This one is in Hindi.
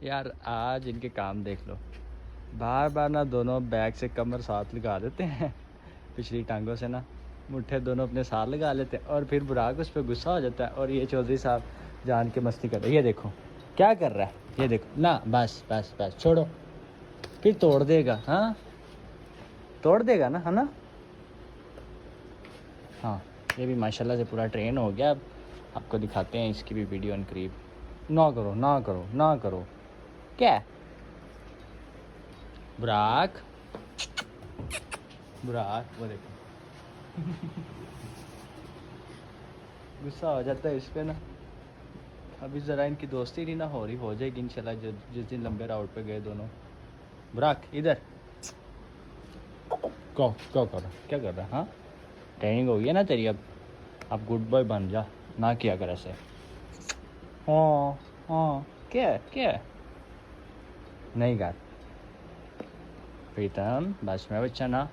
यार आज इनके काम देख लो, बार बार ना दोनों बैग से कमर साथ लगा देते हैं पिछली टांगों से ना मुट्ठे दोनों अपने साथ लगा लेते हैं और फिर बुराक उस पर गुस्सा हो जाता है और ये चौधरी साहब जान के मस्ती कर रहे हैं। ये देखो क्या कर रहा है, ये देखो ना, बस बस बस छोड़ो, फिर तोड़ देगा। हाँ तोड़ देगा ना, है ना। हाँ ये भी माशाल्लाह से पूरा ट्रेन हो गया। अब आपको दिखाते हैं इसकी भी वीडियो इन करीब। ना करो ना करो ना करो, क्या है? बुराक, बुराक वो देखो गुस्सा हो जाता है इस पे ना। अभी ज़रा इनकी दोस्ती नहीं ना हो रही, हो जाएगी इंशाल्लाह जिस दिन लंबे राउट पे गए दोनों। बुराक इधर क्या कर रहा, क्या कर रहा है? हाँ ट्रेनिंग हो गई है ना तेरी, अब गुड बॉय बन जा, ना किया कर ऐसे। हाँ हाँ क्या है, क्या है? नहीं कर प्रीतम, बस में बच्चा ना।